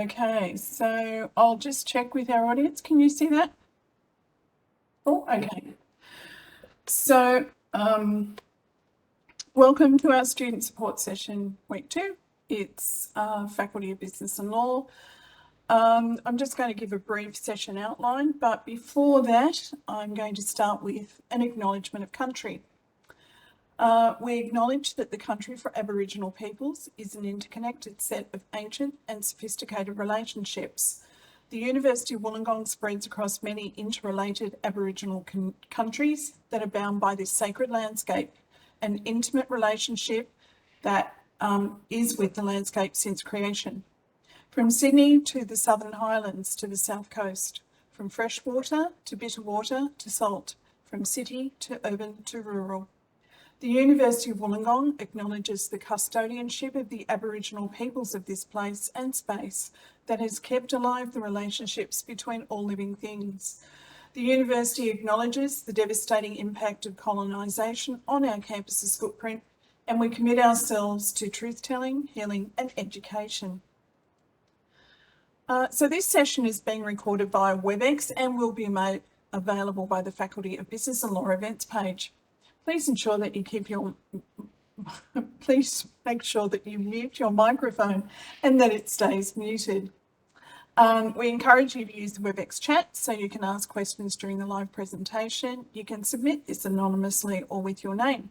Okay, so I'll just check with our audience. Can you see that? Oh, okay. So, welcome to our student support session, week 2. It's Faculty of Business and Law. I'm just going to give a brief session outline, but before that, I'm going to start with an acknowledgement of country. We acknowledge that the country for Aboriginal peoples is an interconnected set of ancient and sophisticated relationships. The University of Wollongong spreads across many interrelated Aboriginal countries that are bound by this sacred landscape, an intimate relationship that is with the landscape since creation. From Sydney to the Southern Highlands to the South Coast, from fresh water to bitter water to salt, from city to urban to rural. The University of Wollongong acknowledges the custodianship of the Aboriginal peoples of this place and space that has kept alive the relationships between all living things. The university acknowledges the devastating impact of colonisation on our campus's footprint, and we commit ourselves to truth-telling, healing and education. So this session is being recorded via WebEx and will be made available by the Faculty of Business and Law events page. Please ensure that you please make sure that you mute your microphone and that it stays muted. We encourage you to use the WebEx chat so you can ask questions during the live presentation. You can submit this anonymously or with your name.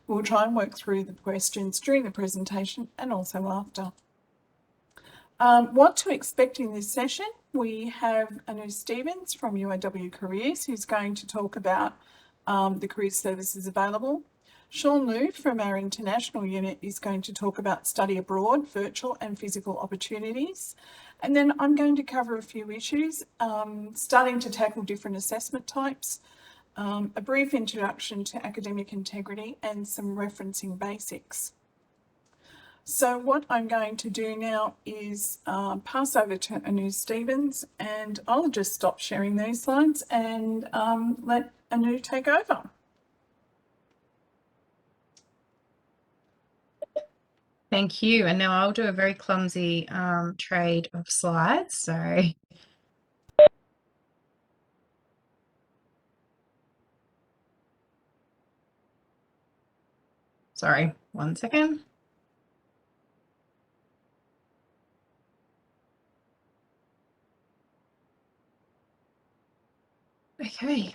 We'll try and work through the questions during the presentation and also after. What to expect in this session? We have Anu Stevens from UAW Careers who's going to talk about the career services available. Sean Liu from our international unit is going to talk about study abroad, virtual and physical opportunities. And then I'm going to cover a few issues, starting to tackle different assessment types, a brief introduction to academic integrity and some referencing basics. So what I'm going to do now is pass over to Anu Stevens, and I'll just stop sharing these slides and let Anu take over. Thank you. And now I'll do a very clumsy trade of slides. Sorry, 1 second. Okay.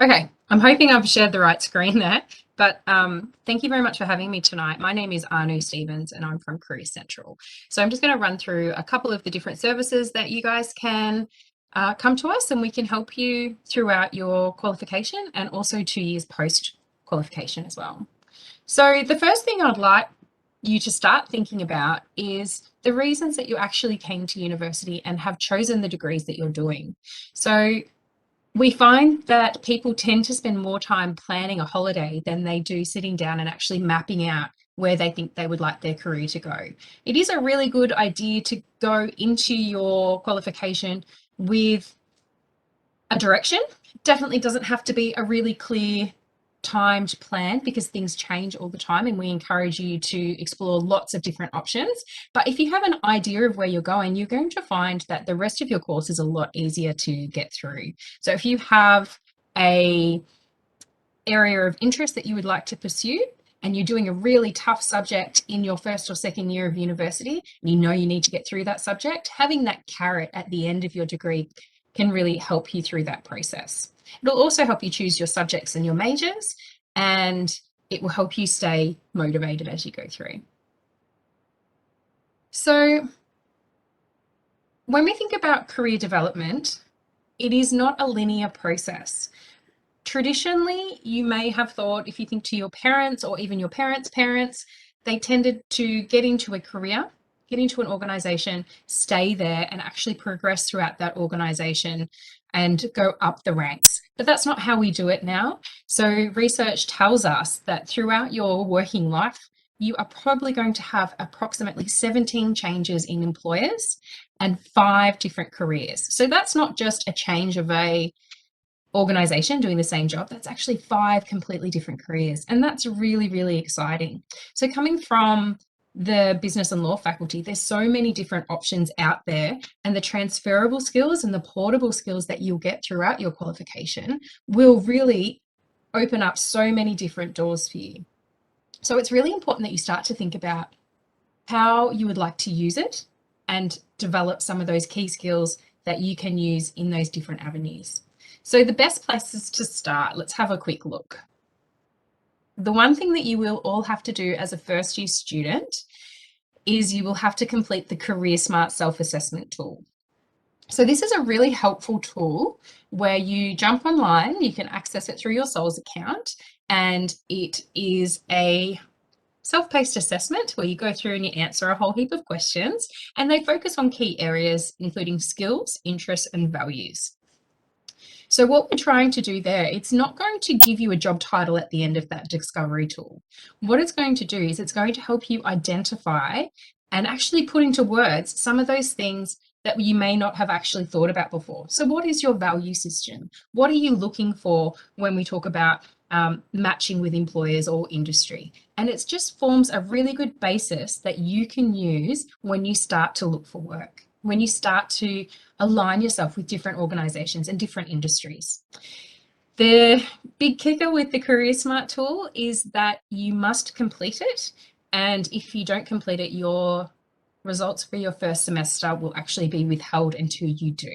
Okay, I'm hoping I've shared the right screen there, but thank you very much for having me tonight. My name is Anu Stevens and I'm from Career Central. So I'm just going to run through a couple of the different services that you guys can come to us, and we can help you throughout your qualification and also 2 years post qualification as well. So the first thing I'd like you to start thinking about is the reasons that you actually came to university and have chosen the degrees that you're doing. So we find that people tend to spend more time planning a holiday than they do sitting down and actually mapping out where they think they would like their career to go. It is a really good idea to go into your qualification with a direction. It definitely doesn't have to be a really clear timed plan because things change all the time, and we encourage you to explore lots of different options. But if you have an idea of where you're going, you're going to find that the rest of your course is a lot easier to get through. So if you have a area of interest that you would like to pursue and you're doing a really tough subject in your first or second year of university, and you know you need to get through that subject, having that carrot at the end of your degree can really help you through that process. It'll also help you choose your subjects and your majors, and it will help you stay motivated as you go through. So when we think about career development, it is not a linear process. Traditionally, you may have thought, if you think to your parents or even your parents' parents, they tended to get into a career, get into an organization, stay there and actually progress throughout that organization and go up the ranks. But that's not how we do it now. So research tells us that throughout your working life, you are probably going to have approximately 17 changes in employers and 5 different careers. So that's not just a change of a organization doing the same job, that's actually 5 completely different careers. And that's really, really exciting. So coming from the business and law faculty, there's so many different options out there, and the transferable skills and the portable skills that you'll get throughout your qualification will really open up so many different doors for you. So it's really important that you start to think about how you would like to use it and develop some of those key skills that you can use in those different avenues. So the best places to start, let's have a quick look. The one thing that you will all have to do as a first year student is you will have to complete the Career Smart self-assessment tool. So this is a really helpful tool where you jump online, you can access it through your SOLS account, and it is a self-paced assessment where you go through and you answer a whole heap of questions, and they focus on key areas including skills, interests, and values. So what we're trying to do there, it's not going to give you a job title at the end of that discovery tool. What it's going to do is it's going to help you identify and actually put into words some of those things that you may not have actually thought about before. So what is your value system? What are you looking for when we talk about matching with employers or industry? And it just forms a really good basis that you can use when you start to look for work, when you start to align yourself with different organizations and different industries. The big kicker with the Career Smart tool is that you must complete it. And if you don't complete it, your results for your first semester will actually be withheld until you do.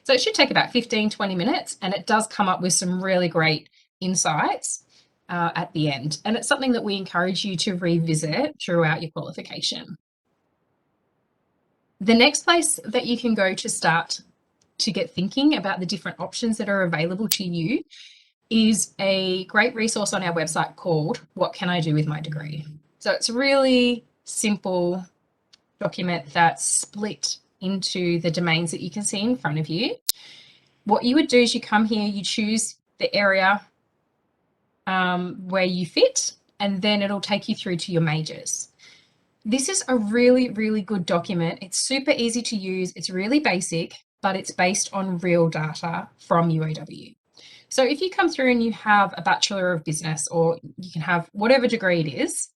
So it should take about 15, 20 minutes, and it does come up with some really great insights at the end. And it's something that we encourage you to revisit throughout your qualification. The next place that you can go to start to get thinking about the different options that are available to you is a great resource on our website called What Can I Do With My Degree? So it's a really simple document that's split into the domains that you can see in front of you. What you would do is you come here, you choose the area where you fit, and then it'll take you through to your majors. This is a really, really good document. It's super easy to use. It's really basic, but it's based on real data from UAW. So if you come through and you have a Bachelor of Business, or you can have whatever degree it is,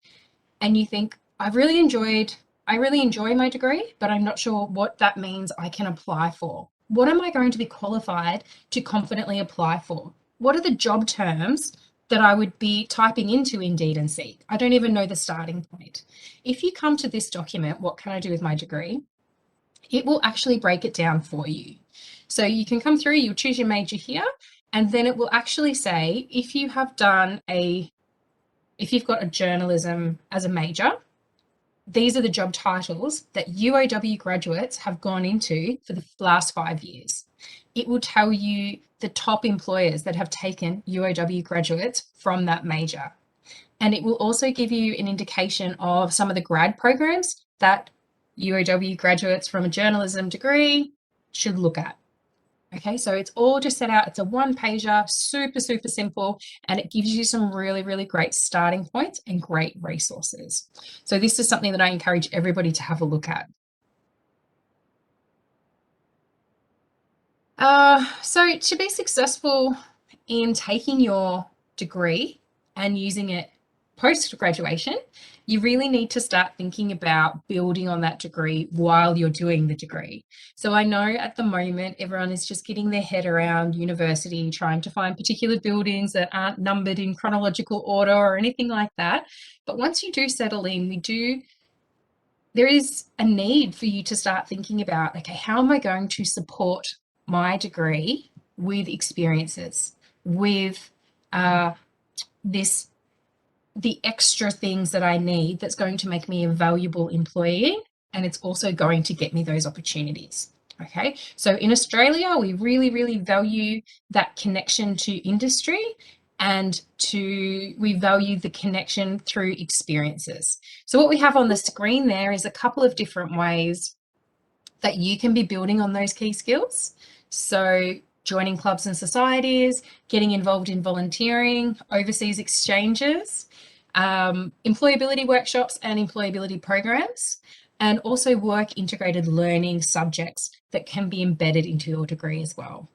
and you think, I really enjoy my degree, but I'm not sure what that means I can apply for. What am I going to be qualified to confidently apply for? What are the job terms that I would be typing into Indeed and Seek? I don't even know the starting point. If you come to this document, What Can I Do With My Degree? It will actually break it down for you. So you can come through, you'll choose your major here, and then it will actually say if you've got a journalism as a major, these are the job titles that UAW graduates have gone into for the last 5 years. It will tell you the top employers that have taken UAW graduates from that major. And it will also give you an indication of some of the grad programs that UAW graduates from a journalism degree should look at. Okay, so it's all just set out. It's a one-pager, super, super simple, and it gives you some really, really great starting points and great resources. So this is something that I encourage everybody to have a look at. So to be successful in taking your degree and using it post-graduation, you really need to start thinking about building on that degree while you're doing the degree. So I know at the moment, everyone is just getting their head around university, trying to find particular buildings that aren't numbered in chronological order or anything like that. But once you do settle in, there is a need for you to start thinking about, okay, how am I going to support my degree with experiences, with the extra things that I need that's going to make me a valuable employee, and it's also going to get me those opportunities. Okay, so in Australia, we really, really value that connection to industry, and we value the connection through experiences. So what we have on the screen there is a couple of different ways that you can be building on those key skills. So joining clubs and societies, getting involved in volunteering, overseas exchanges, employability workshops and employability programs, and also work integrated learning subjects that can be embedded into your degree as well.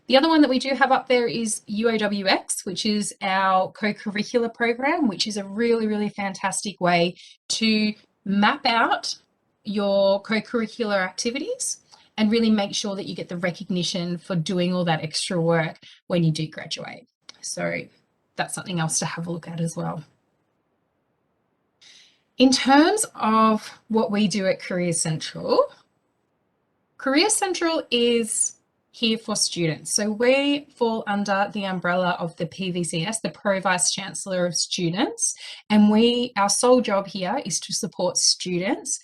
The other one that we do have up there is UAWX, which is our co-curricular program, which is a really, really fantastic way to map out your co-curricular activities and really make sure that you get the recognition for doing all that extra work when you do graduate. So that's something else to have a look at as well. In terms of what we do at Career Central is here for students. So we fall under the umbrella of the PVCS, the Pro Vice Chancellor of Students, and our sole job here is to support students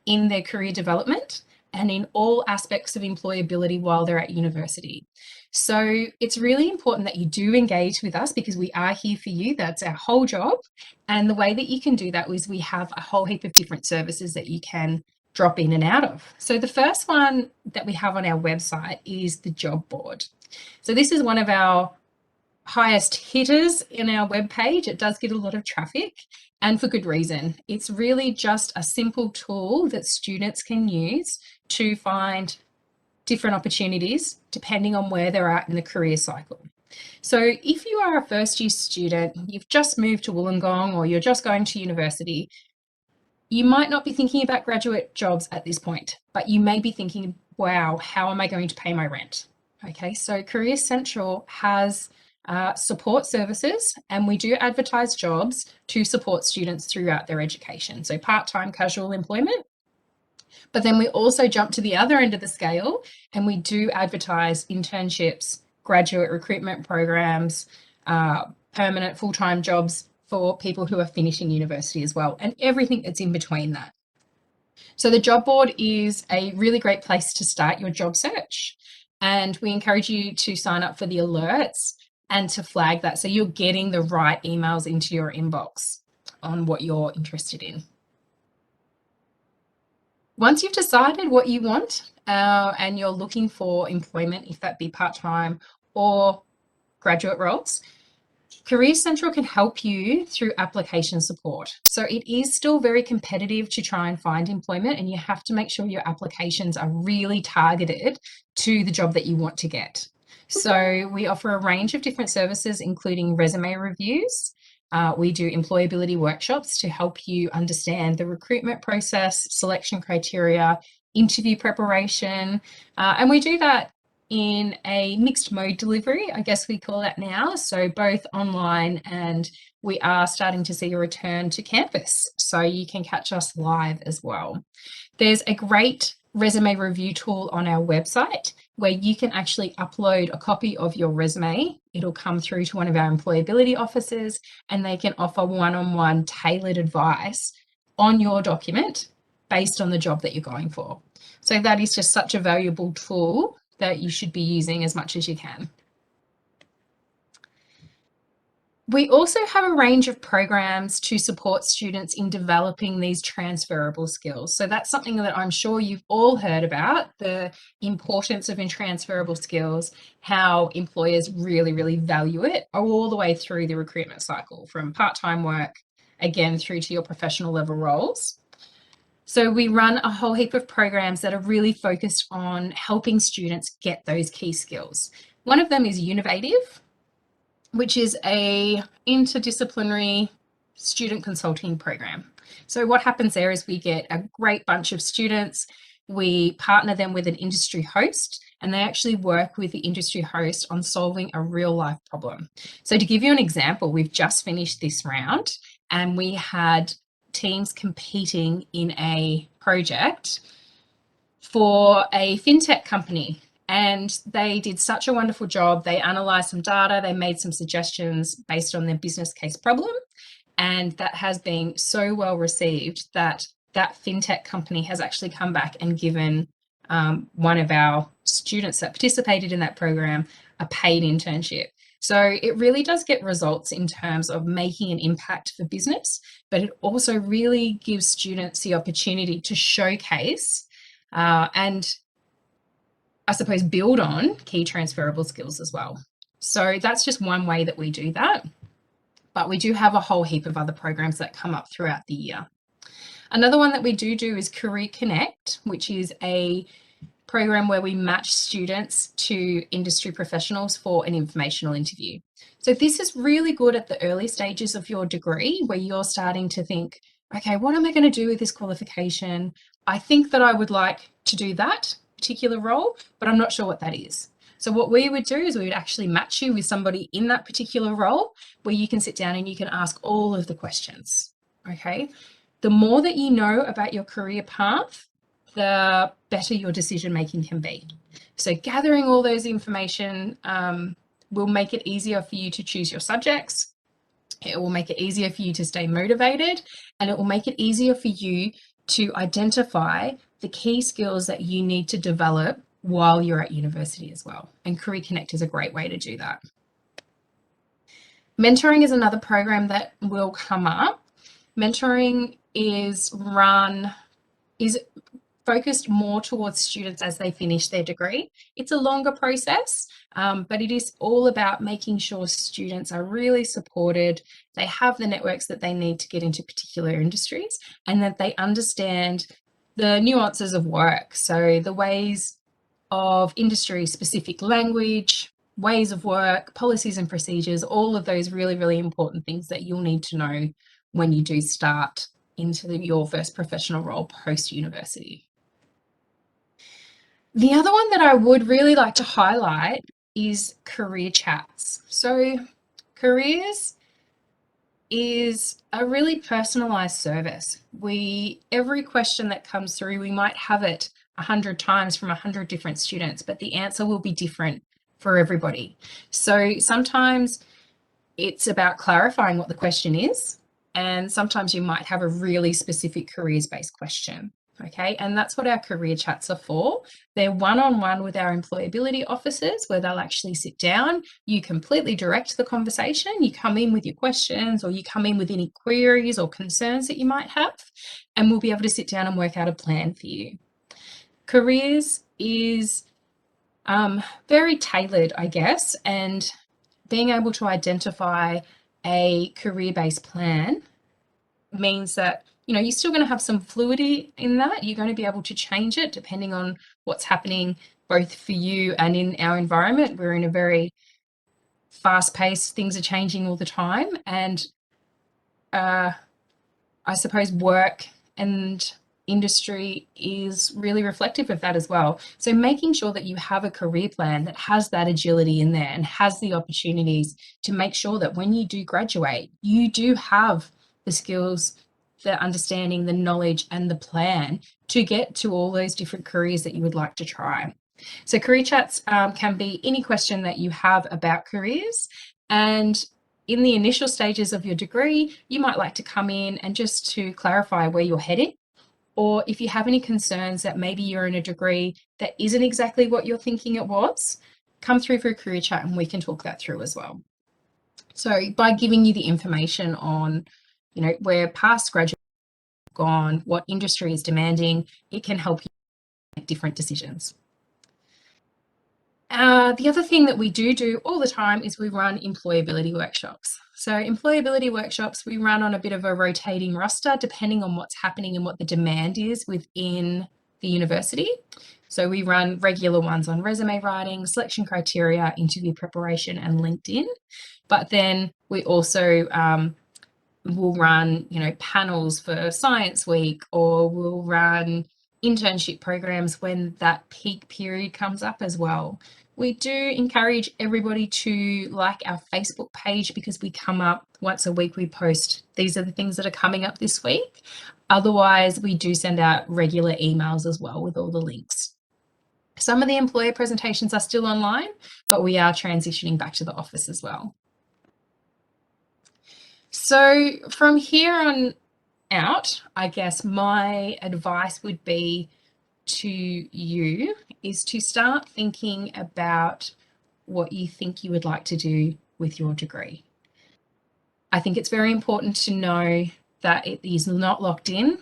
in their career development and in all aspects of employability while they're at university. So it's really important that you do engage with us because we are here for you. That's our whole job. And the way that you can do that is we have a whole heap of different services that you can drop in and out of. So the first one that we have on our website is the job board. So this is one of our highest hitters in our webpage. It does get a lot of traffic, and for good reason. It's really just a simple tool that students can use to find different opportunities depending on where they're at in the career cycle. So if you are a first year student, you've just moved to Wollongong or you're just going to university, you might not be thinking about graduate jobs at this point, but you may be thinking, wow, how am I going to pay my rent? Okay, so Career Central has support services, and we do advertise jobs to support students throughout their education. So part-time casual employment. But then we also jump to the other end of the scale and we do advertise internships, graduate recruitment programs, permanent full-time jobs for people who are finishing university as well, and everything that's in between that. So the job board is a really great place to start your job search. And we encourage you to sign up for the alerts and to flag that so you're getting the right emails into your inbox on what you're interested in. Once you've decided what you want and you're looking for employment, if that be part-time or graduate roles, Career Central can help you through application support. So it is still very competitive to try and find employment, and you have to make sure your applications are really targeted to the job that you want to get. So we offer a range of different services, including resume reviews. We do employability workshops to help you understand the recruitment process, selection criteria, interview preparation, and we do that in a mixed mode delivery, I guess we call that now. So both online, and we are starting to see a return to campus. So you can catch us live as well. There's a great resume review tool on our website where you can actually upload a copy of your resume. It'll come through to one of our employability officers and they can offer one-on-one tailored advice on your document based on the job that you're going for. So that is just such a valuable tool that you should be using as much as you can. We also have a range of programs to support students in developing these transferable skills. So that's something that I'm sure you've all heard about, the importance of transferable skills, how employers really, really value it all the way through the recruitment cycle, from part-time work, again, through to your professional level roles. So we run a whole heap of programs that are really focused on helping students get those key skills. One of them is Innovative, which is a interdisciplinary student consulting program. So what happens there is we get a great bunch of students, we partner them with an industry host, and they actually work with the industry host on solving a real life problem. So to give you an example, we've just finished this round and we had teams competing in a project for a fintech company, and they did such a wonderful job. They analysed some data, they made some suggestions based on their business case problem, and that has been so well received that that fintech company has actually come back and given one of our students that participated in that program a paid internship. So it really does get results in terms of making an impact for business, but it also really gives students the opportunity to showcase and I suppose build on key transferable skills as well. So that's just one way that we do that. but we do have a whole heap of other programs that come up throughout the year. Another one that we do is Career Connect, which is a program where we match students to industry professionals for an informational interview. So this is really good at the early stages of your degree where you're starting to think, okay, what am I going to do with this qualification? I think that I would like to do that particular role, but I'm not sure what that is. So what we would do is we would actually match you with somebody in that particular role where you can sit down and you can ask all of the questions, okay? The more that you know about your career path, the better your decision making can be. So gathering all those information will make it easier for you to choose your subjects. It will make it easier for you to stay motivated, and it will make it easier for you to identify the key skills that you need to develop while you're at university as well. And Career Connect is a great way to do that. Mentoring is another program that will come up. Mentoring is focused more towards students as they finish their degree. It's a longer process, but it is all about making sure students are really supported, they have the networks that they need to get into particular industries, and that they understand the nuances of work. So the ways of industry-specific language, ways of work, policies and procedures, all of those really, really important things that you'll need to know when you do start into your first professional role post-university. The other one that I would really like to highlight is career chats. So careers is a really personalized service. Every question that comes through, we might have it 100 times from 100 different students, but the answer will be different for everybody. So sometimes it's about clarifying what the question is, and sometimes you might have a really specific careers-based question. Okay, and that's what our career chats are for. They're one-on-one with our employability officers where they'll actually sit down. You completely direct the conversation. You come in with your questions, or you come in with any queries or concerns that you might have, and we'll be able to sit down and work out a plan for you. Careers is very tailored, I guess, and being able to identify a career-based plan means that you're still going to have some fluidity in that. You're going to be able to change it depending on what's happening both for you and in our environment. We're in a very fast-paced, things are changing all the time, and I suppose work and industry is really reflective of that as well. So making sure that you have a career plan that has that agility in there and has the opportunities to make sure that when you do graduate, you do have the skills, the understanding, the knowledge, and the plan to get to all those different careers that you would like to try. So career chats can be any question that you have about careers, and in the initial stages of your degree, you might like to come in and just to clarify where you're heading, or if you have any concerns that maybe you're in a degree that isn't exactly what you're thinking it was, come through for a career chat and we can talk that through as well. So by giving you the information on, where past graduates have gone, what industry is demanding, it can help you make different decisions. The other thing that we do all the time is we run employability workshops. So employability workshops, we run on a bit of a rotating roster depending on what's happening and what the demand is within the university. So we run regular ones on resume writing, selection criteria, interview preparation, and LinkedIn. But then we also will run, panels for Science Week, or we'll run internship programs when that peak period comes up as well. We do encourage everybody to like our Facebook page because we come up once a week, we post, these are the things that are coming up this week. Otherwise, we do send out regular emails as well with all the links. Some of the employer presentations are still online, but we are transitioning back to the office as well. So from here on out, I guess my advice would be to you is to start thinking about what you think you would like to do with your degree. I think it's very important to know that it is not locked in.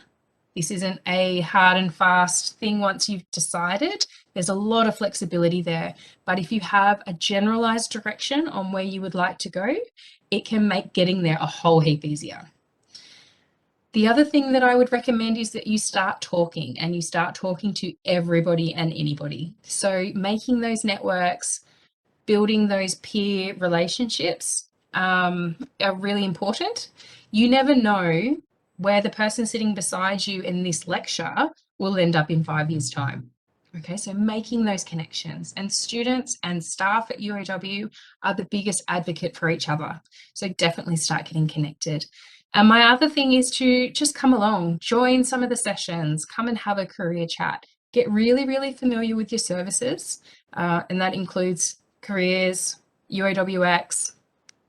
This isn't a hard and fast thing once you've decided. There's a lot of flexibility there. But if you have a generalized direction on where you would like to go, it can make getting there a whole heap easier. The other thing that I would recommend is that you start talking, and you start talking to everybody and anybody. So making those networks, building those peer relationships are really important. You never know where the person sitting beside you in this lecture will end up in 5 years' time. Okay, so making those connections, and students and staff at UAW are the biggest advocate for each other. So definitely start getting connected. And my other thing is to just come along, join some of the sessions, come and have a career chat, get really, really familiar with your services. And that includes careers, UAWX,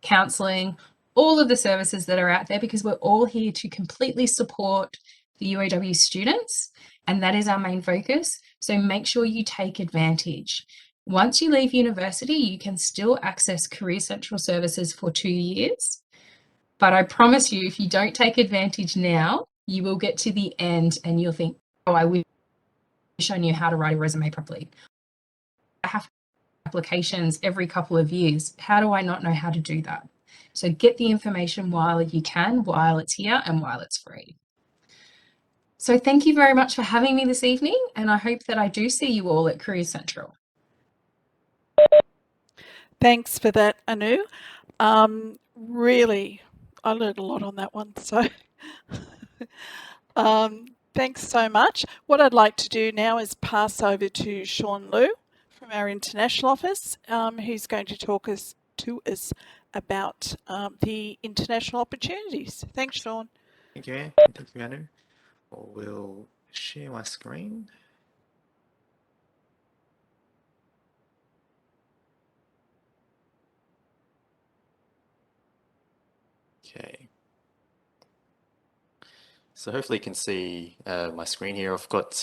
counselling, all of the services that are out there, because we're all here to completely support the UAW students, and that is our main focus. So make sure you take advantage. Once you leave university, you can still access Career Central services for 2 years. But I promise you, if you don't take advantage now, you will get to the end and you'll think, oh, I wish I knew how to write a resume properly. I have applications every couple of years. How do I not know how to do that? So get the information while you can, while it's here and while it's free. So thank you very much for having me this evening, and I hope that I do see you all at Career Central. Thanks for that, Anu. Really, I learned a lot on that one. So thanks so much. What I'd like to do now is pass over to Sean Liu from our international office, who's going to talk to us about the international opportunities. Thanks, Sean. Thank you, Anu. I will share my screen. Okay. So hopefully you can see my screen here. I've got,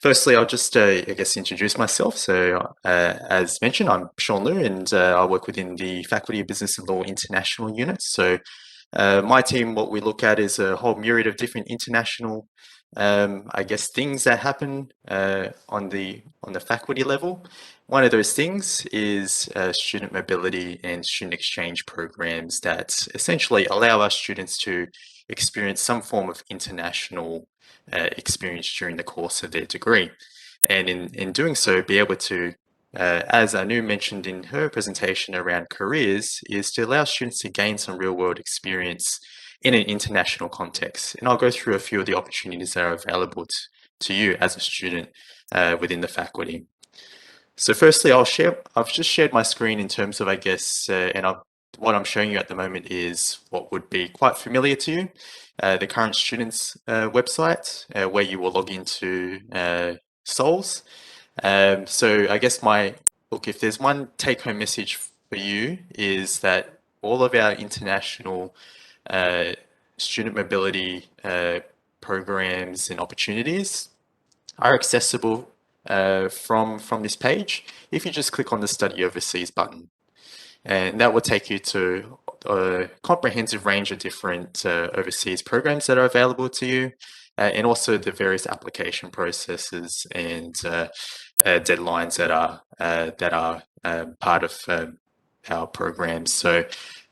firstly, I'll just, I guess, introduce myself. So as mentioned, I'm Sean Liu, and I work within the Faculty of Business and Law International Unit. So my team, what we look at is a whole myriad of different international, I guess, things that happen on the faculty level. One of those things is student mobility and student exchange programs that essentially allow our students to experience some form of international experience during the course of their degree. And in doing so, be able to, as Anu mentioned in her presentation around careers, is to allow students to gain some real world experience in an international context. And I'll go through a few of the opportunities that are available to you as a student within the faculty. So firstly, I've just shared my screen in terms of, I guess, what I'm showing you at the moment is what would be quite familiar to you, the current students website, where you will log into SOLS. So I guess look, if there's one take-home message for you, is that all of our international student mobility programs and opportunities are accessible from this page if you just click on the Study Overseas button. And that will take you to a comprehensive range of different overseas programs that are available to you, and also the various application processes and deadlines that are part of our programs. So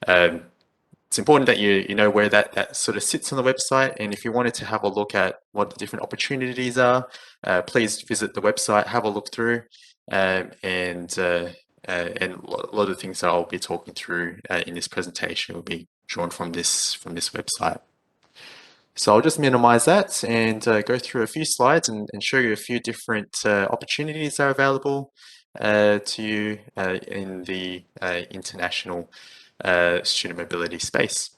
it's important that you know where that sort of sits on the website. And if you wanted to have a look at what the different opportunities are, please visit the website, have a look through, and a lot of things that I'll be talking through in this presentation will be drawn from this website. So I'll just minimize that and go through a few slides and show you a few different opportunities that are available to you in the international student mobility space.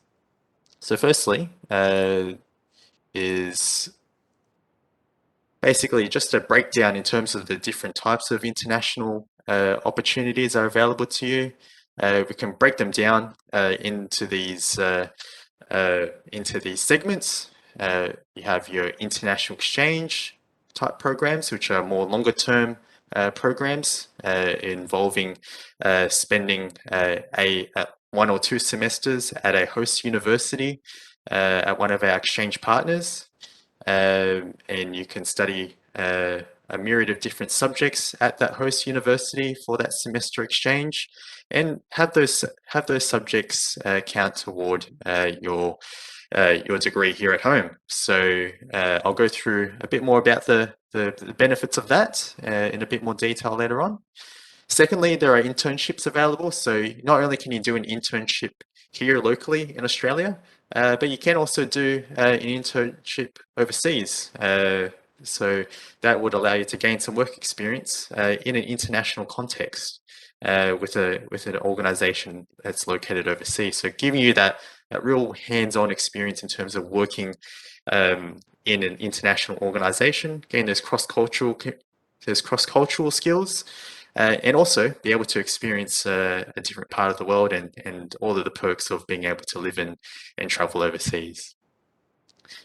So firstly is basically just a breakdown in terms of the different types of international opportunities that are available to you. We can break them down into these segments. You have your international exchange type programs, which are more longer term programs involving spending one or two semesters at a host university at one of our exchange partners. and you can study a myriad of different subjects at that host university for that semester exchange, and have those subjects count toward your degree here at home. So I'll go through a bit more about the benefits of that in a bit more detail later on. Secondly, there are internships available. So not only can you do an internship here locally in Australia, but you can also do an internship overseas. So that would allow you to gain some work experience in an international context with an organization that's located overseas. So giving you that real hands-on experience in terms of working in an international organization, gain those cross-cultural skills, and also be able to experience a different part of the world and all of the perks of being able to live and travel overseas.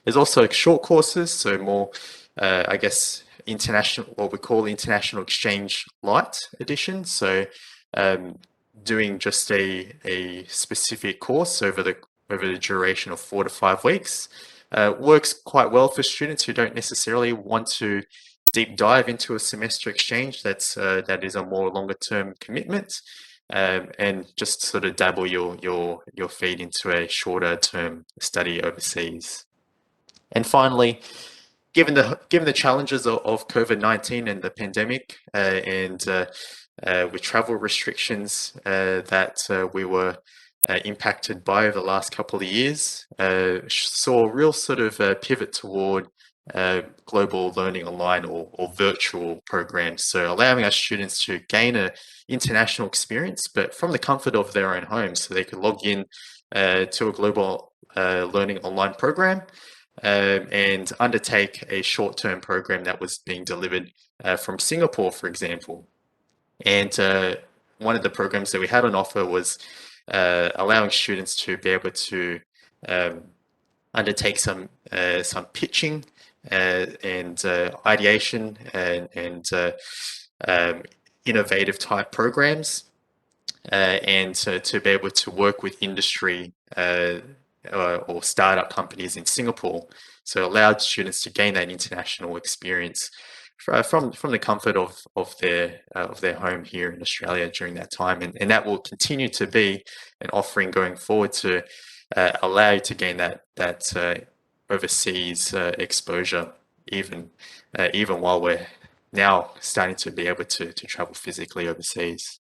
There's also short courses, so more, I guess, international, what we call international exchange light edition. So doing just a specific course over the duration of 4 to 5 weeks works quite well for students who don't necessarily want to deep dive into a semester exchange that is a more longer term commitment, and just sort of dabble your feet into a shorter term study overseas. And finally, given the challenges of COVID-19 and the pandemic, and with travel restrictions that we were impacted by over the last couple of years, saw a real sort of pivot toward global learning online or virtual programs. So allowing our students to gain an international experience, but from the comfort of their own homes. So they could log in to a global learning online program and undertake a short-term program that was being delivered from Singapore, for example. And one of the programs that we had on offer was allowing students to be able to undertake some pitching and ideation and innovative type programs, and to be able to work with industry or startup companies in Singapore. So allowed students to gain that international experience from the comfort of their home here in Australia during that time, and that will continue to be an offering going forward to allow you to gain that overseas exposure, even while we're now starting to be able to travel physically overseas.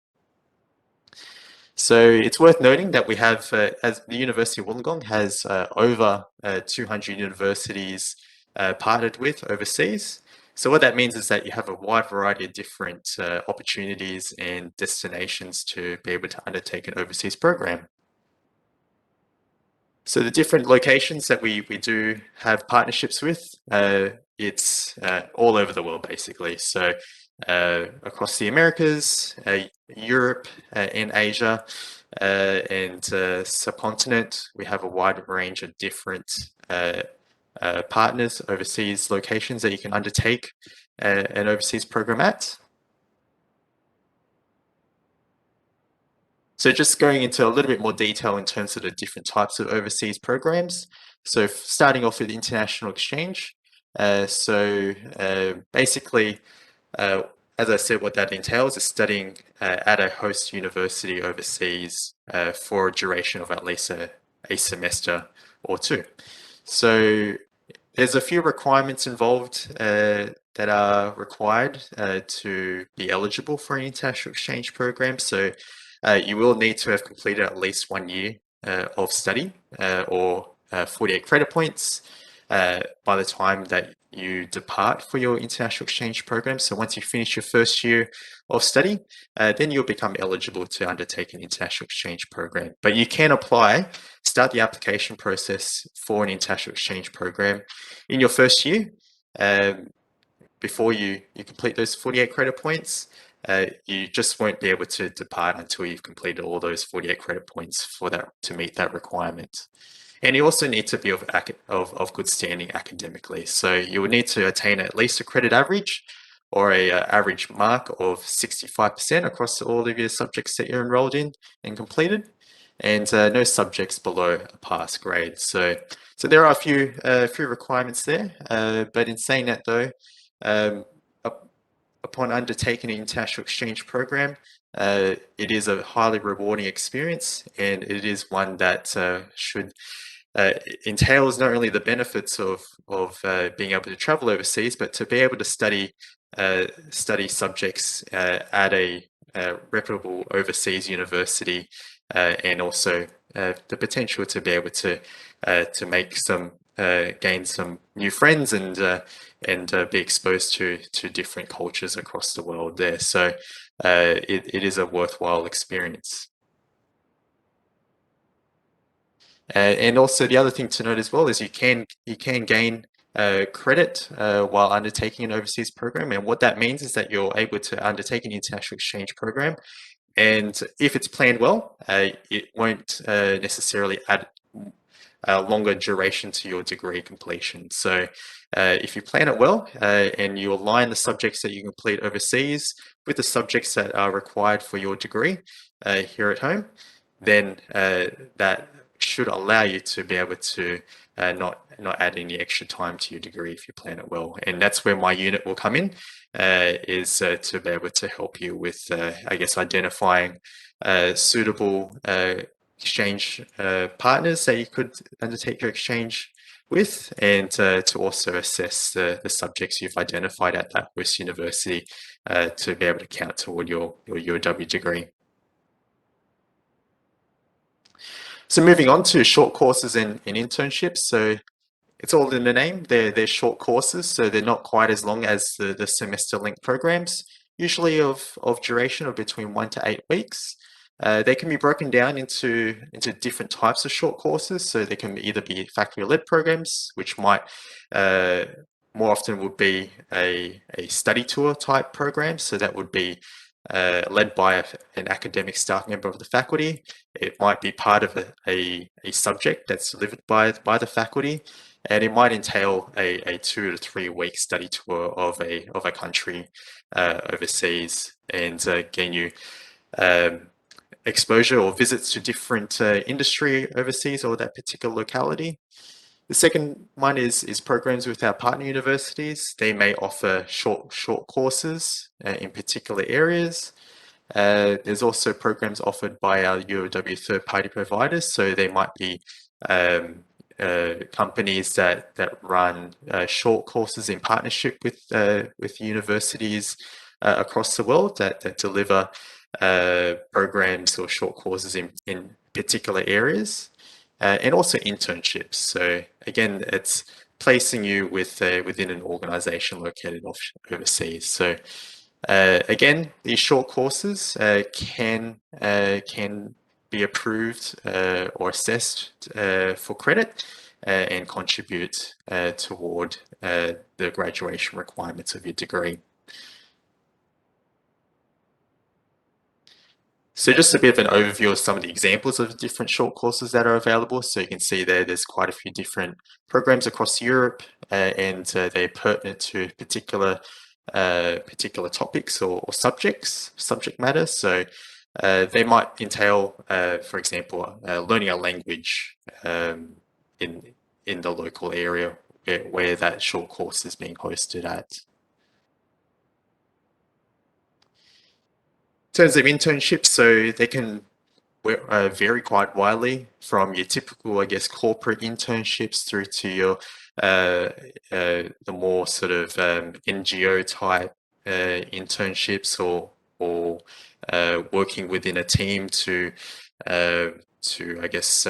So it's worth noting that we have, as the University of Wollongong has over 200 universities partnered with overseas. So what that means is that you have a wide variety of different opportunities and destinations to be able to undertake an overseas program. So the different locations that we do have partnerships with, it's all over the world, basically. So across the Americas, Europe, and Asia, and subcontinent, we have a wide range of different partners, overseas locations that you can undertake an overseas program at. So just going into a little bit more detail in terms of the different types of overseas programs. So starting off with international exchange. Basically, as I said, what that entails is studying at a host university overseas for a duration of at least a semester or two. So there's a few requirements involved that are required to be eligible for an international exchange program. So you will need to have completed at least 1 year of study or 48 credit points by the time that you depart for your international exchange program. So once you finish your first year of study, then you'll become eligible to undertake an international exchange program. But you can start the application process for an international exchange program in your first year. Before you complete those 48 credit points, you just won't be able to depart until you've completed all those 48 credit points to meet that requirement. And you also need to be of good standing academically. So you will need to attain at least a credit average or a average mark of 65% across all of your subjects that you're enrolled in and completed. and no subjects below a pass grade. So there are a few requirements there, but in saying that though, upon undertaking an international exchange program, it is a highly rewarding experience, and it is one that should entails not only the benefits of being able to travel overseas, but to be able to study subjects at a reputable overseas university, and also the potential to be able to make some gain some new friends and be exposed to different cultures across the world there. So it is a worthwhile experience. And also the other thing to note as well is you can gain credit while undertaking an overseas program, and what that means is that you're able to undertake an international exchange program, and if it's planned well, it won't necessarily add a longer duration to your degree completion. So if you plan it well and you align the subjects that you complete overseas with the subjects that are required for your degree here at home, then that should allow you to be able to not add any extra time to your degree if you plan it well. And that's where my unit will come in, is to be able to help you with, I guess, identifying suitable exchange partners that you could undertake your exchange with, and to also assess the subjects you've identified at that host university to be able to count toward your UW degree. So moving on to short courses and internships. So it's all in the name. They're short courses, so they're not quite as long as the semester length programs, usually of duration of between 1 to 8 weeks. They can be broken down into different types of short courses. So they can either be faculty-led programs, which might more often would be a study tour type program. So that would be led by an academic staff member of the faculty. It might be part of a subject that's delivered by the faculty, and it might entail a 2 to 3 week study tour of a country overseas, and gain you exposure or visits to different industry overseas or that particular locality. The second one is programs with our partner universities. They may offer short courses in particular areas. There's also programs offered by our UOW third-party providers. So they might be companies that run short courses in partnership with universities across the world that deliver programs or short courses in particular areas, and also internships. So again, it's placing you within an organization located overseas. So again, these short courses can be approved or assessed for credit and contribute toward the graduation requirements of your degree. So just a bit of an overview of some of the examples of different short courses that are available. So you can see there's quite a few different programs across Europe, and they're pertinent to particular topics or subject matter. So they might entail, for example, learning a language in the local area where that short course is being hosted at. In terms of internships, so they can vary quite widely from your typical, I guess, corporate internships through to your the more sort of NGO type internships, or working within a team to I guess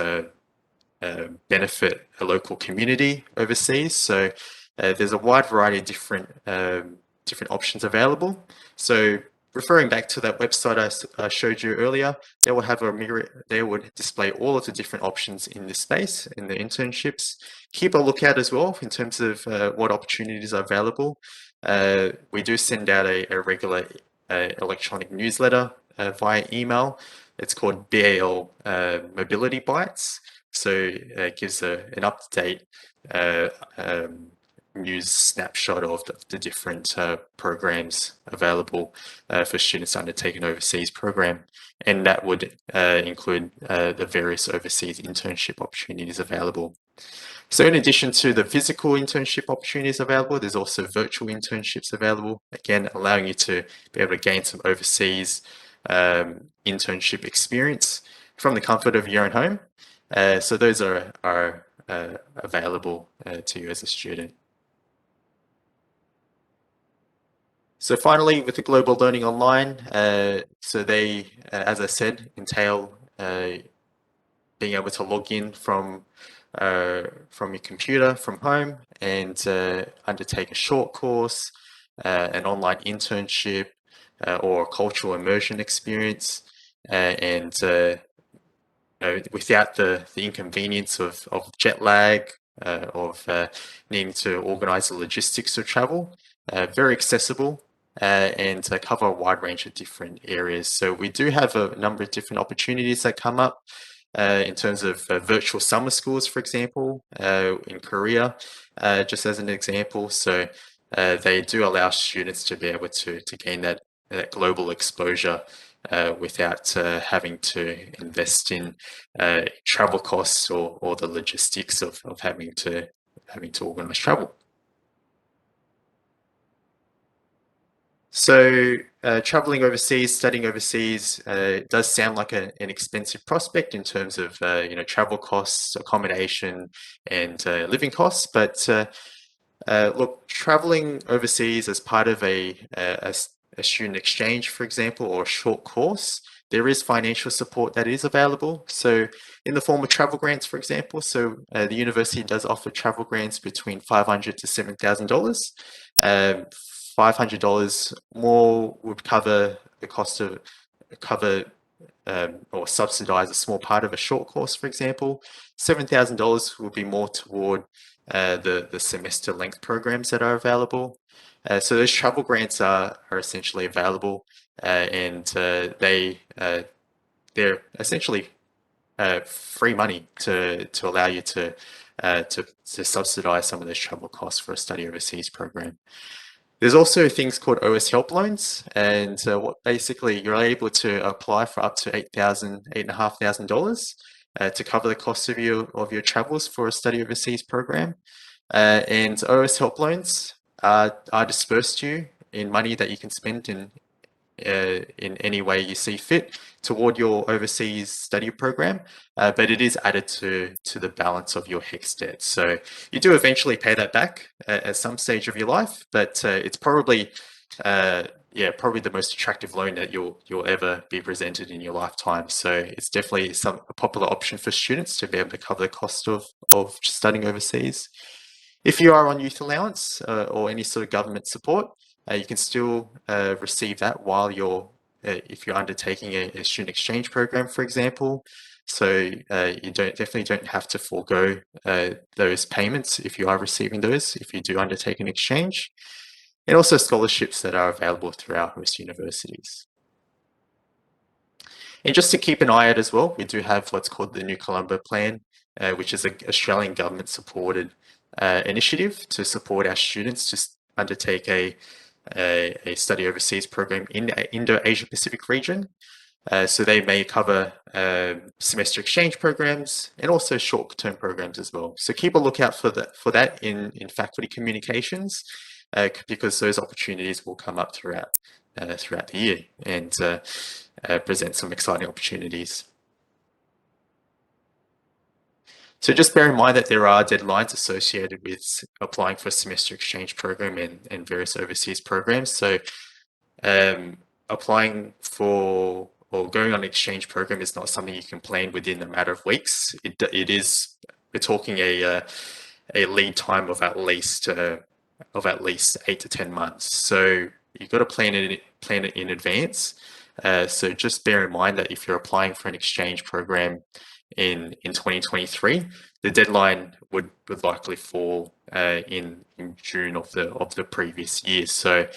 benefit a local community overseas. So there's a wide variety of different options available. So referring back to that website I showed you earlier, they will have a mirror. They would display all of the different options in this space in the internships. Keep a lookout as well in terms of what opportunities are available. We do send out a regular electronic newsletter via email. It's called BAL Mobility Bites. So it gives an up-to-date news snapshot of the different programs available for students undertaking an overseas program. And that would include the various overseas internship opportunities available. So in addition to the physical internship opportunities available, there's also virtual internships available, again, allowing you to be able to gain some overseas internship experience from the comfort of your own home. So those are available to you as a student. So finally, with the Global Learning Online, so they, as I said, entail being able to log in from your computer from home and undertake a short course, an online internship, or a cultural immersion experience, and without the inconvenience of jet lag, of needing to organize the logistics of travel. Very accessible and cover a wide range of different areas. So we do have a number of different opportunities that come up in terms of virtual summer schools, for example, in Korea, just as an example. So they do allow students to be able to gain that global exposure without having to invest in travel costs or the logistics of having to organize travel. So traveling overseas, studying overseas, does sound like an expensive prospect in terms of travel costs, accommodation, and living costs. But look, traveling overseas as part of a student exchange, for example, or a short course, there is financial support that is available. So in the form of travel grants, for example, so the university does offer travel grants between $500 to $7,000. $500 more would cover the cost of or subsidize a small part of a short course, for example. $7,000 would be more toward the semester length programs that are available. So those travel grants are essentially available, and they're essentially free money to allow you to subsidize some of those travel costs for a study overseas program. There's also things called OS help loans, and what basically you're able to apply for up to $8,500 to cover the cost of your travels for a study overseas program. And OS help loans are dispersed to you in money that you can spend in any way you see fit toward your overseas study program, but it is added to the balance of your HECS debt. So you do eventually pay that back at some stage of your life, but it's probably probably the most attractive loan that you'll ever be presented in your lifetime. So it's definitely a popular option for students to be able to cover the cost of studying overseas. If you are on youth allowance or any sort of government support, you can still receive that while if you're undertaking a student exchange program, for example. So you definitely don't have to forego those payments if you are receiving those, if you do undertake an exchange. And also scholarships that are available through our host universities. And just to keep an eye out as well, we do have what's called the new Colombo Plan, which is an Australian government supported initiative to support our students to undertake a study overseas program in the Indo-Asia Pacific region. So they may cover semester exchange programs and also short-term programs as well. So keep a lookout for that in faculty communications, because those opportunities will come up throughout the year and present some exciting opportunities. So just bear in mind that there are deadlines associated with applying for a semester exchange program and various overseas programs. So applying for or going on an exchange program is not something you can plan within a matter of weeks. We're talking a lead time of at least 8 to 10 months. So you've got to plan it in advance. So just bear in mind that if you're applying for an exchange program in 2023, the deadline would likely fall in June of the previous year. So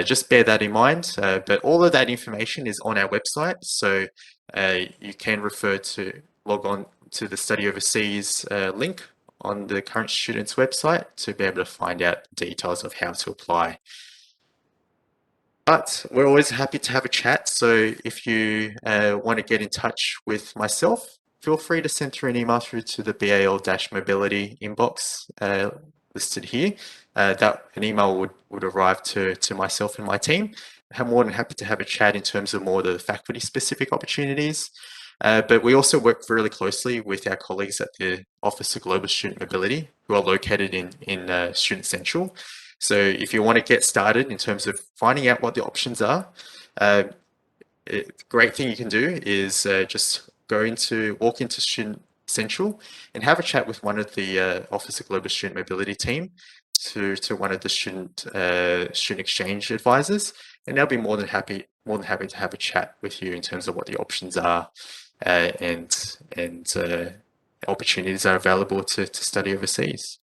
just bear that in mind. But all of that information is on our website, so you can log on to the Study Overseas link on the current student's website to be able to find out details of how to apply. But we're always happy to have a chat. So if you want to get in touch with myself, feel free to send through an email through to the BAL-mobility inbox listed here. That an email would arrive to myself and my team. I'm more than happy to have a chat in terms of more the faculty specific opportunities. But we also work really closely with our colleagues at the Office of Global Student Mobility, who are located in Student Central. So if you want to get started in terms of finding out what the options are, great thing you can do is just walk into Student Central and have a chat with one of the Office of Global Student Mobility team to one of the student exchange advisors, and they'll be more than happy to have a chat with you in terms of what the options are and opportunities are available to study overseas.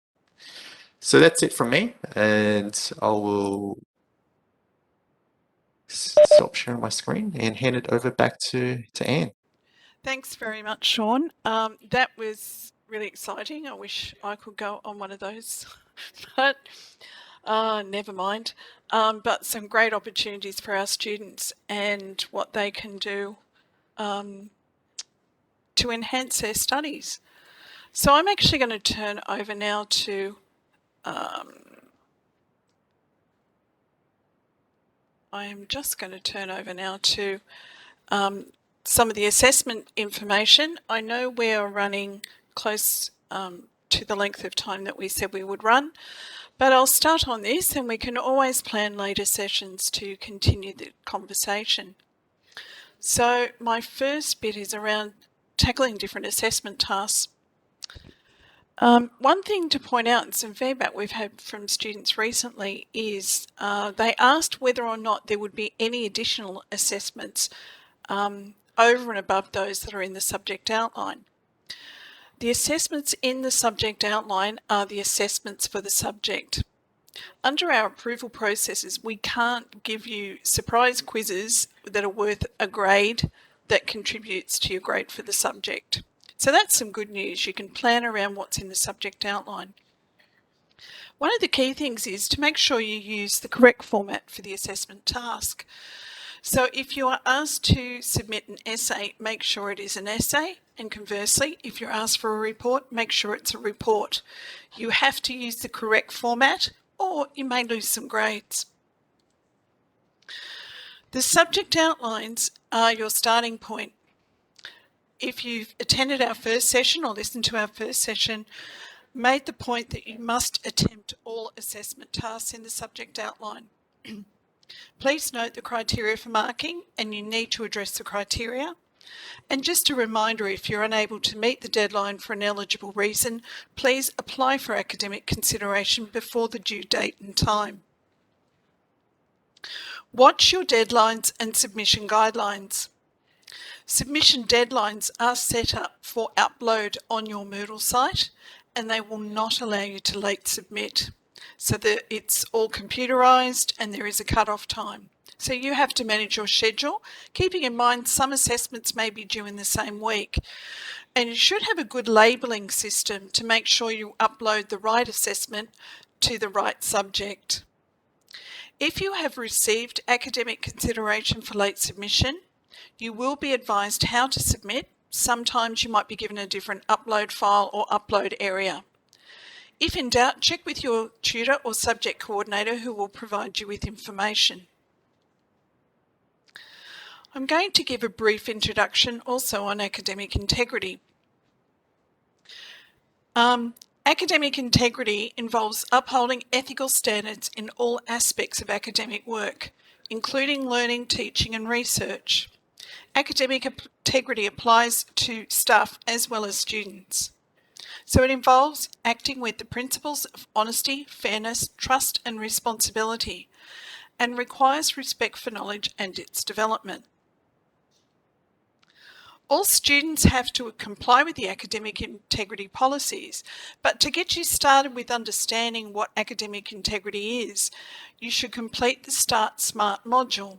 So that's it from me, and I will stop sharing my screen and hand it over back to Anne. Thanks very much, Sean. That was really exciting. I wish I could go on one of those, but never mind. But some great opportunities for our students and what they can do to enhance their studies. So I'm actually going to turn over now to some of the assessment information. I know we are running close to the length of time that we said we would run, but I'll start on this and we can always plan later sessions to continue the conversation. So my first bit is around tackling different assessment tasks. One thing to point out, and some feedback we've had from students recently, is they asked whether or not there would be any additional assessments over and above those that are in the subject outline. The assessments in the subject outline are the assessments for the subject. Under our approval processes, we can't give you surprise quizzes that are worth a grade that contributes to your grade for the subject. So that's some good news. You can plan around what's in the subject outline. One of the key things is to make sure you use the correct format for the assessment task. So if you are asked to submit an essay, make sure it is an essay, and conversely, if you're asked for a report, make sure it's a report. You have to use the correct format or you may lose some grades. The subject outlines are your starting point. If you've attended our first session or listened to our first session, made the point that you must attempt all assessment tasks in the subject outline. Please note the criteria for marking, and you need to address the criteria. And just a reminder, if you're unable to meet the deadline for an eligible reason, please apply for academic consideration before the due date and time. Watch your deadlines and submission guidelines. Submission deadlines are set up for upload on your Moodle site, and they will not allow you to late submit. So that it's all computerised and there is a cut-off time. So you have to manage your schedule, keeping in mind some assessments may be due in the same week. And you should have a good labelling system to make sure you upload the right assessment to the right subject. If you have received academic consideration for late submission, you will be advised how to submit. Sometimes you might be given a different upload file or upload area. If in doubt, check with your tutor or subject coordinator who will provide you with information. I'm going to give a brief introduction also on academic integrity. Academic integrity involves upholding ethical standards in all aspects of academic work, including learning, teaching and research. Academic integrity applies to staff as well as students. So it involves acting with the principles of honesty, fairness, trust and responsibility, and requires respect for knowledge and its development. All students have to comply with the academic integrity policies, but to get you started with understanding what academic integrity is, you should complete the Start Smart module.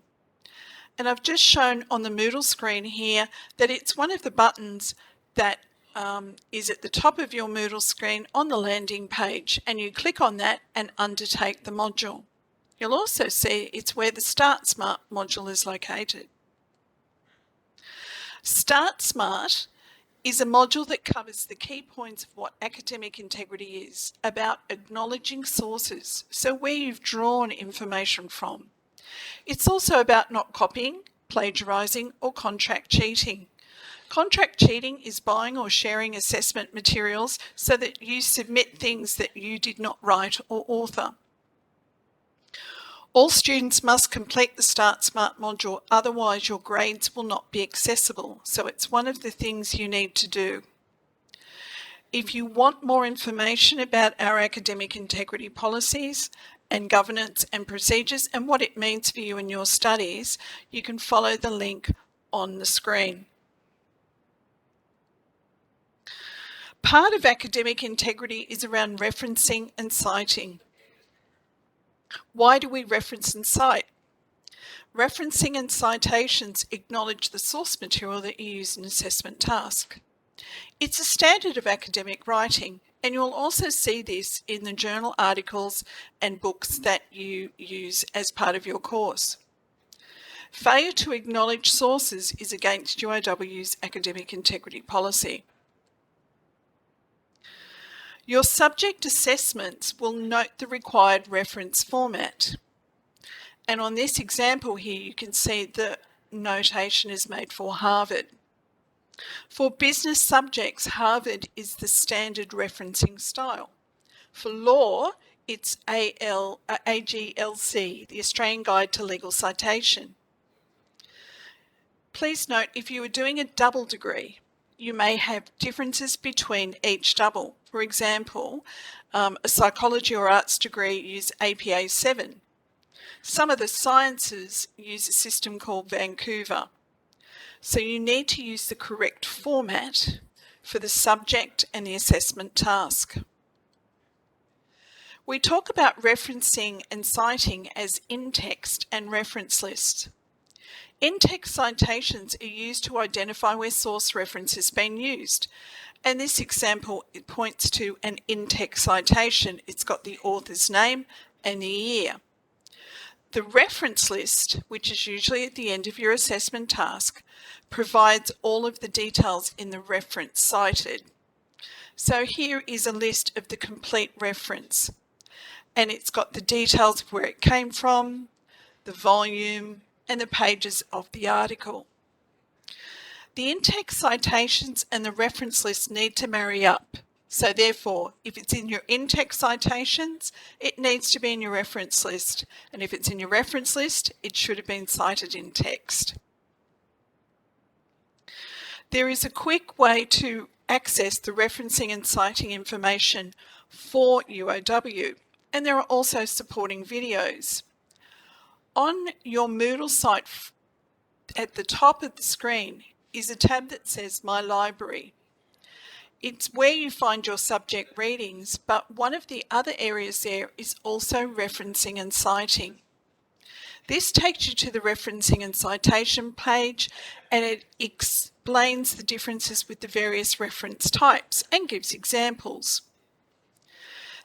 And I've just shown on the Moodle screen here that it's one of the buttons that is at the top of your Moodle screen on the landing page, and you click on that and undertake the module. You'll also see it's where the Start Smart module is located. Start Smart is a module that covers the key points of what academic integrity is, about acknowledging sources, so where you've drawn information from. It's also about not copying, plagiarising or contract cheating. Contract cheating is buying or sharing assessment materials so that you submit things that you did not write or author. All students must complete the Start Smart module, otherwise your grades will not be accessible, so it's one of the things you need to do. If you want more information about our academic integrity policies and governance and procedures and what it means for you in your studies, you can follow the link on the screen. Part of academic integrity is around referencing and citing. Why do we reference and cite? Referencing and citations acknowledge the source material that you use in an assessment task. It's a standard of academic writing, and you'll also see this in the journal articles and books that you use as part of your course. Failure to acknowledge sources is against UOW's academic integrity policy. Your subject assessments will note the required reference format. And on this example here, you can see the notation is made for Harvard. For business subjects, Harvard is the standard referencing style. For law, it's AGLC, the Australian Guide to Legal Citation. Please note, if you are doing a double degree, you may have differences between each double. For example, a psychology or arts degree use APA 7. Some of the sciences use a system called Vancouver. So you need to use the correct format for the subject and the assessment task. We talk about referencing and citing as in-text and reference lists. In-text citations are used to identify where source reference has been used. And this example, it points to an in-text citation. It's got the author's name and the year. The reference list, which is usually at the end of your assessment task, provides all of the details in the reference cited. So here is a list of the complete reference, and it's got the details of where it came from, the volume, and the pages of the article. The in-text citations and the reference list need to marry up. So therefore, if it's in your in-text citations, it needs to be in your reference list. And if it's in your reference list, it should have been cited in text. There is a quick way to access the referencing and citing information for UOW, and there are also supporting videos. On your Moodle site, at the top of the screen, is a tab that says My Library. It's where you find your subject readings, but one of the other areas there is also referencing and citing. This takes you to the referencing and citation page, and it explains the differences with the various reference types and gives examples.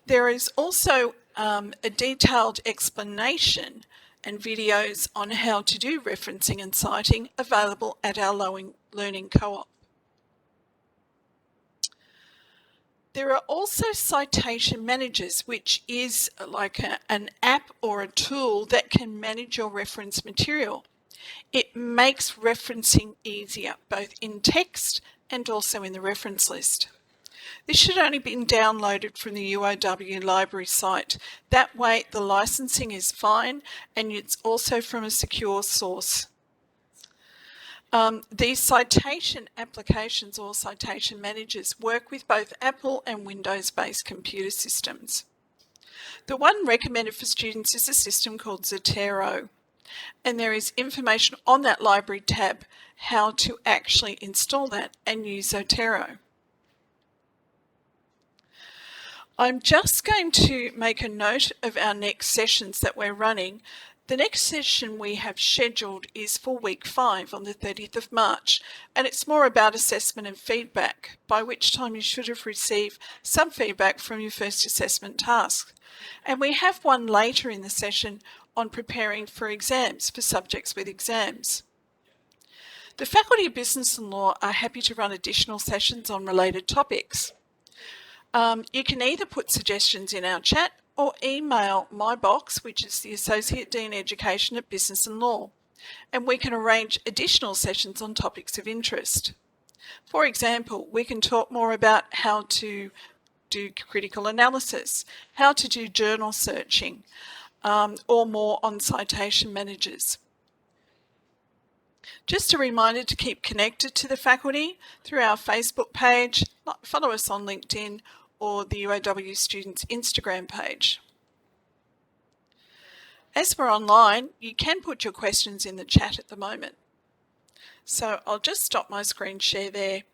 There is also a detailed explanation and videos on how to do referencing and citing available at our Learning Co-op. There are also citation managers, which is like an app or a tool that can manage your reference material. It makes referencing easier, both in text and also in the reference list. This should only be downloaded from the UOW library site. That way the licensing is fine and it's also from a secure source. These citation applications or citation managers work with both Apple and Windows-based computer systems. The one recommended for students is a system called Zotero, and there is information on that library tab how to actually install that and use Zotero. I'm just going to make a note of our next sessions that we're running. The next session we have scheduled is for week 5 on the 30th of March, and it's more about assessment and feedback, by which time you should have received some feedback from your first assessment task. And we have one later in the session on preparing for exams for subjects with exams. The Faculty of Business and Law are happy to run additional sessions on related topics. You can either put suggestions in our chat or email my box, which is the Associate Dean Education at Business and Law, and we can arrange additional sessions on topics of interest. For example, we can talk more about how to do critical analysis, how to do journal searching, or more on citation managers. Just a reminder to keep connected to the faculty through our Facebook page, follow us on LinkedIn or the UAW Students Instagram page. As we're online, you can put your questions in the chat at the moment. So I'll just stop my screen share there.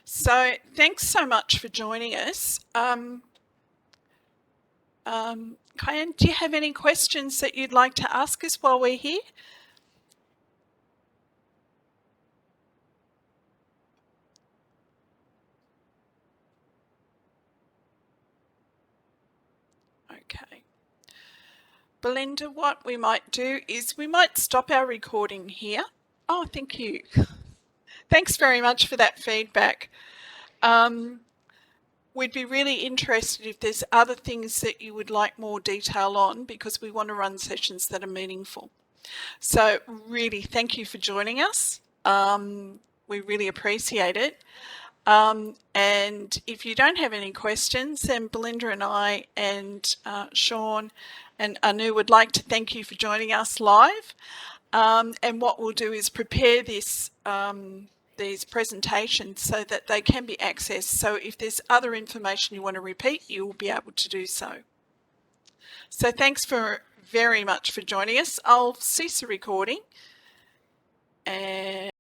So thanks so much for joining us. Kyan, do you have any questions that you'd like to ask us while we're here? Okay. Belinda, what we might do is we might stop our recording here. Oh, thank you. Thanks very much for that feedback. We'd be really interested if there's other things that you would like more detail on, because we want to run sessions that are meaningful. So really, thank you for joining us. We really appreciate it. And if you don't have any questions, then Belinda and I and Sean and Anu would like to thank you for joining us live. And what we'll do is prepare this these presentations so that they can be accessed. So if there's other information you want to repeat, you will be able to do so. So thanks very much for joining us. I'll cease the recording. And